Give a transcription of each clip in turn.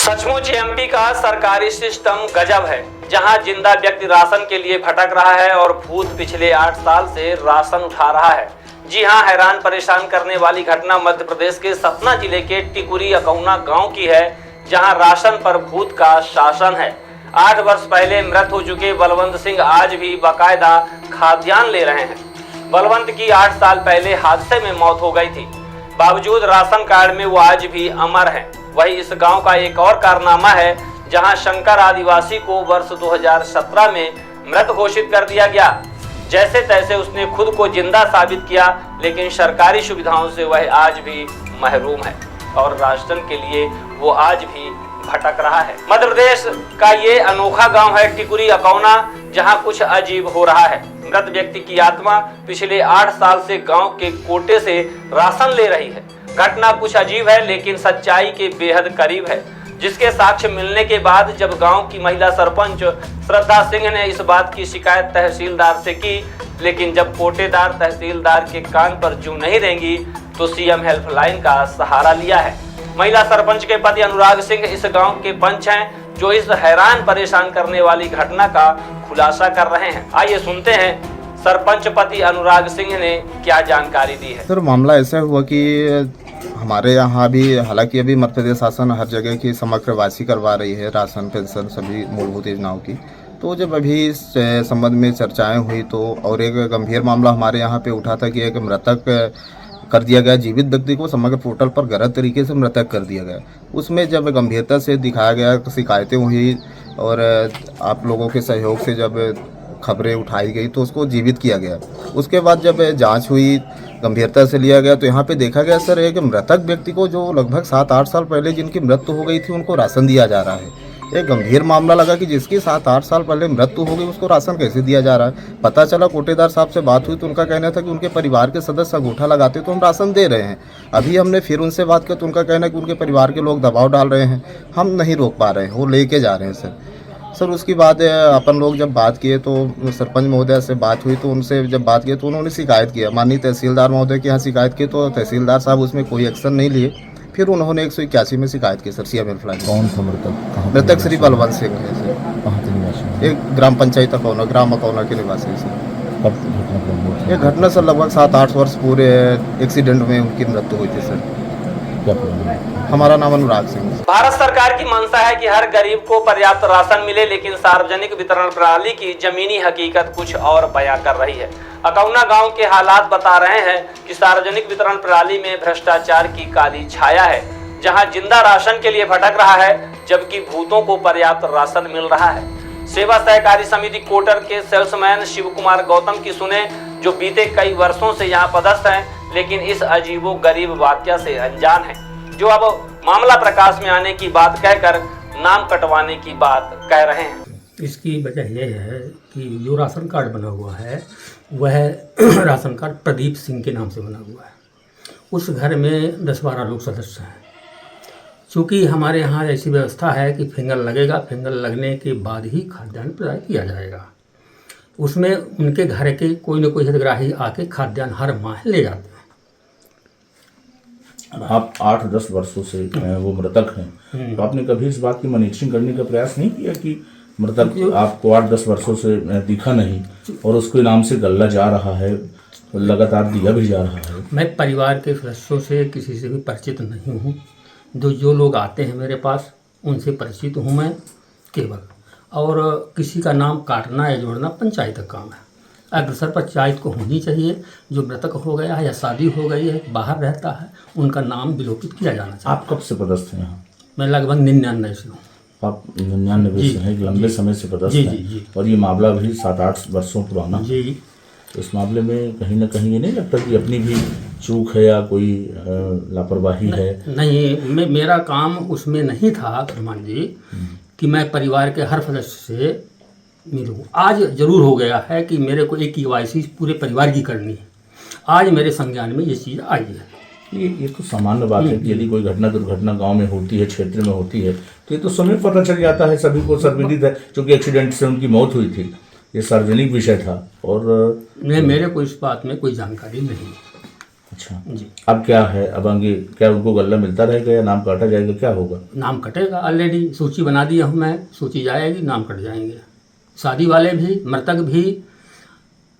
सचमुच एमपी का सरकारी सिस्टम गजब है, जहां जिंदा व्यक्ति राशन के लिए भटक रहा है और भूत पिछले 8 साल से राशन उठा रहा है। जी हां, हैरान परेशान करने वाली घटना मध्य प्रदेश के सतना जिले के टिकुरी अकौना गांव की है, जहां राशन पर भूत का शासन है। 8 वर्ष पहले मृत हो चुके बलवंत सिंह आज भी बाकायदा खाद्यान्न ले रहे हैं। बलवंत की 8 साल पहले हादसे में मौत हो गई थी, बावजूद राशन कार्ड में वो आज भी अमर है। वही इस गांव का एक और कारनामा है, जहां शंकर आदिवासी को वर्ष 2017 में मृत घोषित कर दिया गया। जैसे तैसे उसने खुद को जिंदा साबित किया, लेकिन सरकारी सुविधाओं से वह आज भी महरूम है और राशन के लिए वो आज भी भटक रहा है। मध्य प्रदेश का ये अनोखा गांव है टिकुरी अकौना, जहां कुछ अजीब हो रहा है। मृत व्यक्ति की आत्मा पिछले 8 साल से गांव के कोटे से राशन ले रही है। घटना कुछ अजीब है, लेकिन सच्चाई के बेहद करीब है, जिसके साक्ष्य मिलने के बाद जब गांव की महिला सरपंच श्रद्धा सिंह ने इस बात की शिकायत तहसीलदार से की, लेकिन जब कोटेदार तहसीलदार के कान पर जूं नहीं रेंगी तो सीएम हेल्पलाइन का सहारा लिया है। महिला सरपंच के पति अनुराग सिंह इस गांव के पंच हैं, जो इस हैरान परेशान करने वाली घटना का खुलासा कर रहे हैं। आइए सुनते हैं सरपंच पति अनुराग सिंह ने क्या जानकारी दी है। सर, मामला ऐसा हुआ कि हमारे यहाँ भी, हालांकि अभी मध्य प्रदेश शासन हर जगह की समग्र वासी करवा रही है, राशन पेंशन सभी मूलभूत योजनाओं की। तो जब अभी इस संबंध में चर्चाएं हुई तो और एक गंभीर मामला हमारे यहाँ पे उठा था कि एक मृतक कर दिया गया, जीवित व्यक्ति को समग्र पोर्टल पर गलत तरीके से मृतक कर दिया गया। उसमें जब गंभीरता से दिखाया गया, शिकायतें हुई और आप लोगों के सहयोग से जब खबरें उठाई गई तो उसको जीवित किया गया। उसके बाद जब जांच हुई, गंभीरता से लिया गया, तो यहाँ पे देखा गया सर, एक मृतक व्यक्ति को जो लगभग 7-8 साल पहले जिनकी मृत्यु हो गई थी उनको राशन दिया जा रहा है। एक गंभीर मामला लगा कि जिसकी 7-8 साल पहले मृत्यु हो गई उसको राशन कैसे दिया जा रहा है। पता चला, कोटेदार साहब से बात हुई तो उनका कहना था कि उनके परिवार के सदस्य अंगूठा लगाते तो हम राशन दे रहे हैं। अभी हमने फिर उनसे बात की तो उनका कहना है कि उनके परिवार के लोग दबाव डाल रहे हैं, हम नहीं रोक पा रहे हैं, वो लेके जा रहे हैं सर। उसके बाद अपन लोग जब बात किए तो सरपंच महोदय से बात हुई तो उनसे जब बात किए तो उन्होंने शिकायत किया, माननीय तहसीलदार महोदय के यहाँ शिकायत की तो तहसीलदार साहब उसमें कोई एक्शन नहीं लिए। फिर उन्होंने 181 में शिकायत की सर सीएम हेल्पलाइन। कौन था मृतक? मृतक श्री बलवंत सिंह है सर। कहाँ के निवासी? एक ग्राम पंचायत अकौना, ग्राम अकौना के निवासी है सर। कब घटना कब हुई? ये घटना सर लगभग 7-8 वर्ष पूरे एक्सीडेंट में उनकी मृत्यु हुई थी सर। क्या प्रॉब्लम है? हमारा नाम अनुराग सिंह। भारत सरकार की मंशा है कि हर गरीब को पर्याप्त राशन मिले, लेकिन सार्वजनिक वितरण प्रणाली की जमीनी हकीकत कुछ और बयां कर रही है। अकौना गांव के हालात बता रहे हैं कि सार्वजनिक वितरण प्रणाली में भ्रष्टाचार की काली छाया है, जहां जिंदा राशन के लिए भटक रहा है, जबकि भूतों को पर्याप्त राशन मिल रहा है। सेवा सहकारी समिति कोटर के सेल्समैन शिव कुमार गौतम की सुने, जो बीते कई वर्षों से यहाँ पदस्थ हैं, लेकिन इस अजीबो गरीब वाकया से अनजान है, जो अब मामला प्रकाश में आने की बात कहकर नाम कटवाने की बात कह रहे हैं। इसकी वजह यह है कि जो राशन कार्ड बना हुआ है वह राशन कार्ड प्रदीप सिंह के नाम से बना हुआ है। उस घर में 10-12 लोग सदस्य हैं। चूँकि हमारे यहाँ ऐसी व्यवस्था है कि फिंगर लगेगा, फिंगर लगने के बाद ही खाद्यान्न प्रदान किया जाएगा। उसमें उनके घर के कोई न कोई हितग्राही आके खाद्यान्न हर माह ले जाते हैं। आप 8-10 वर्षों से वो मृतक हैं, तो आपने कभी इस बात की मॉनिटरिंग करने का प्रयास नहीं किया कि मृतक आपको 8-10 वर्षों से दिखा नहीं और उसके नाम से गल्ला जा रहा है, लगातार दिया भी जा रहा है? मैं परिवार के सदस्यों से किसी से भी परिचित नहीं हूँ। जो लोग आते हैं मेरे पास उनसे परिचित हूँ मैं केवल, और किसी का नाम काटना या जोड़ना पंचायत का काम है। अग्रसर पंचायत को होनी चाहिए। जो मृतक हो गया है या शादी हो गई है, बाहर रहता है, उनका नाम विलोपित किया जाना चाहिए। आप कब से पदस्थ हैं यहाँ? मैं लगभग 99 से हूँ। आप 99 से हैं, लंबे समय से पदस्थ हैं, और ये मामला भी 7-8 वर्षों पुराना जी। इस मामले में कहीं ना कहीं ये नहीं लगता कि अपनी भी चूक है या कोई लापरवाही है? नहीं, मेरा काम उसमें नहीं था हनुमान जी कि मैं परिवार के हर सदस्य से मिलूँ। आज जरूर हो गया है कि मेरे को एक KYC पूरे परिवार की करनी है। आज मेरे संज्ञान में ये चीज़ आई है। ये तो सामान्य बात है कि यदि कोई घटना दुर्घटना गांव में होती है, क्षेत्र में होती है, तो ये तो समय पता चल जाता है, सभी को सर्वविदित है। क्योंकि एक्सीडेंट से उनकी मौत हुई थी, ये सार्वजनिक विषय था और मेरे को इस बात में कोई जानकारी नहीं। अच्छा, जी। अब क्या है, अब आगे क्या उनको गल्ला मिलता रहेगा या नाम काटा जाएगा, क्या होगा? नाम कटेगा, ऑलरेडी सूची बना दी हूँ मैं, सूची जाएगी, नाम कट जाएंगे। शादी वाले भी, मृतक भी,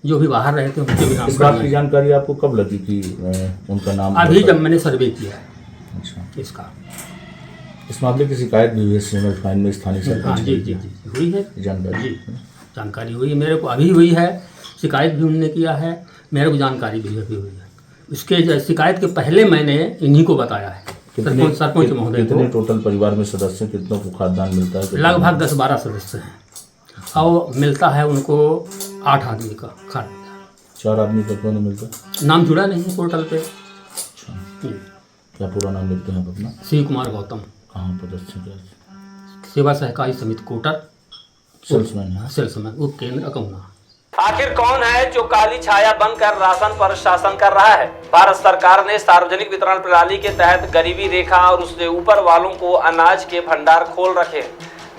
जो भी बाहर रहते हैं उनके भी नाम इस कट बात की जाएंगे। जानकारी आपको कब लगी कि उनका नाम? अभी जब मैंने सर्वे किया है अच्छा, इसका। इस मामले की शिकायत भी हुई है सीनियर फाइन में स्थानीय हाँ सरपंच जी को? जी जी हुई है जानकारी जी, जानकारी हुई है मेरे को, अभी हुई है। शिकायत भी उन्होंने किया है, मेरे को जानकारी भी अभी हुई है। इसके शिकायत के पहले मैंने इन्हीं को बताया है, सरपंच महोदय कितने को। टोटल परिवार में सदस्य, कितनों को खाद्यान्न मिलता है? लगभग 10-12 सदस्य हैं और मिलता है उनको 8 आदमी का खाना। 4 आदमी का क्यों नहीं मिलता? नाम जुड़ा नहीं है पोर्टल पे। अच्छा, क्या पूरा नाम लिखते हैं आप अपना? शिव कुमार गौतम, कहाँ पदस्थ हैं, क्या सेवा सहकारी समिति कोटर, सेल्समैन है? सेल्समैन, उप केंद्र अकौना। आखिर कौन है जो काली छाया बनकर राशन पर शासन कर रहा है? भारत सरकार ने सार्वजनिक वितरण प्रणाली के तहत गरीबी रेखा और उससे ऊपर वालों को अनाज के भंडार खोल रखे।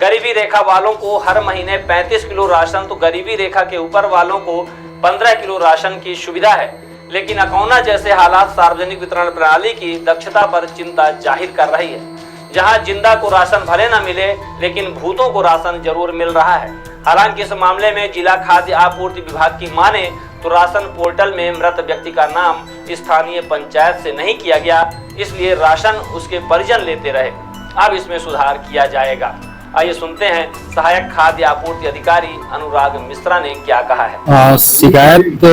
गरीबी रेखा वालों को हर महीने 35 किलो राशन, तो गरीबी रेखा के ऊपर वालों को 15 किलो राशन की सुविधा है। लेकिन अकौना जैसे हालात सार्वजनिक वितरण प्रणाली की दक्षता पर चिंता जाहिर कर रही है। जहां जिंदा को राशन भले न मिले, लेकिन भूतों को राशन जरूर मिल रहा है। हालांकि इस मामले में जिला खाद्य आपूर्ति विभाग की माने तो राशन पोर्टल में मृत व्यक्ति का नाम स्थानीय पंचायत से नहीं किया गया, इसलिए राशन उसके परिजन लेते रहे। अब इसमें सुधार किया जाएगा। आइए सुनते हैं सहायक खाद्य आपूर्ति अधिकारी अनुराग मिश्रा ने क्या कहा है। शिकायत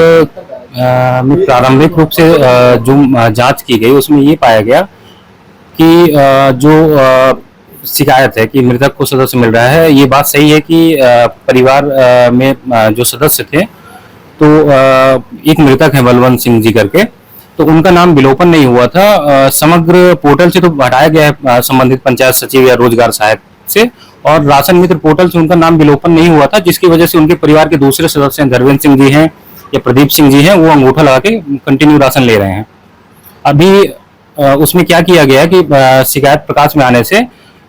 में प्रारंभिक रूप से जो जांच की गई उसमें ये पाया गया कि जो शिकायत है कि मृतक को सदस्य मिल रहा है, ये बात सही है कि परिवार में जो सदस्य थे तो एक मृतक है बलवंत सिंह जी करके, तो उनका नाम विलोपन नहीं हुआ था। समग्र पोर्टल से तो हटाया गया है संबंधित पंचायत सचिव या रोजगार सहायक से, और राशन मित्र पोर्टल से उनका नाम विलोपन नहीं हुआ था, जिसकी वजह से उनके परिवार के दूसरे सदस्य धर्मेंद्र सिंह जी हैं या प्रदीप सिंह जी हैं, वो अंगूठा लगा के कंटिन्यू राशन ले रहे हैं। अभी उसमें क्या किया गया कि शिकायत प्रकाश में आने से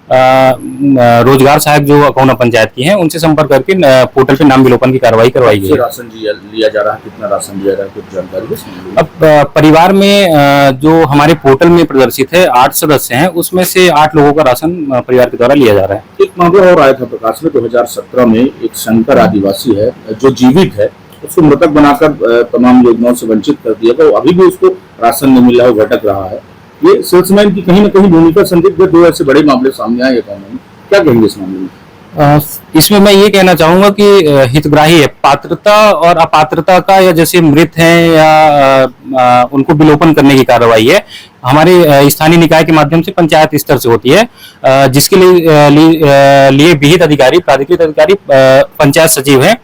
रोजगार सहायक जो अकौना पंचायत की हैं उनसे संपर्क करके पोर्टल पे नाम विलोपन की कार्रवाई करवाई गई है। राशन लिया जा रहा है, कितना राशन लिया जा रहा है, कुछ जानकारी है? अब परिवार में जो हमारे पोर्टल में प्रदर्शित है 8 सदस्य हैं, उसमें से 8 लोगों का राशन परिवार के द्वारा लिया जा रहा है। एक मामला और आया था प्रकाश में 2017 में, एक शंकर आदिवासी है जो जीवित है, उसको मृतक बनाकर तमाम योजनाओं से वंचित कर दिया था, अभी भी उसको राशन नहीं मिल रहा, वो भटक रहा है। ये सेल्समैन की कहीं न कहीं भूमिका संदिग्ध है। 2 ऐसे बड़े मामले सामने आए, क्या कहेंगे इस मामले में? इसमें मैं ये कहना चाहूंगा कि हितग्राही है, पात्रता और अपात्रता का, या जैसे मृत हैं या उनको विलोपन करने की कार्रवाई है हमारे स्थानीय निकाय के माध्यम से पंचायत स्तर से होती है, जिसके लिए विहित अधिकारी, प्राधिकृत अधिकारी पंचायत सचिव है।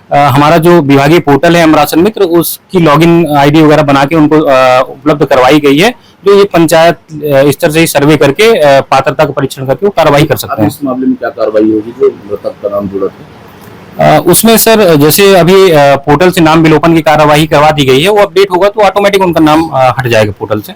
हमारा जो विभागीय पोर्टल है राशन मित्र, उसकी लॉगिन आईडी वगैरह बना के उनको उपलब्ध करवाई गई है, जो ये पंचायत स्तर से ही सर्वे करके पात्रता का परीक्षण करके वो कार्रवाई कर सकते हैं। इस मामले में क्या कार्रवाई होगी जो मृतक का नाम जुड़ा था? उसमें सर जैसे अभी पोर्टल से नाम विलोपन की कार्रवाई करवा दी गई है, वो अपडेट होगा तो ऑटोमेटिक उनका नाम हट जाएगा पोर्टल से।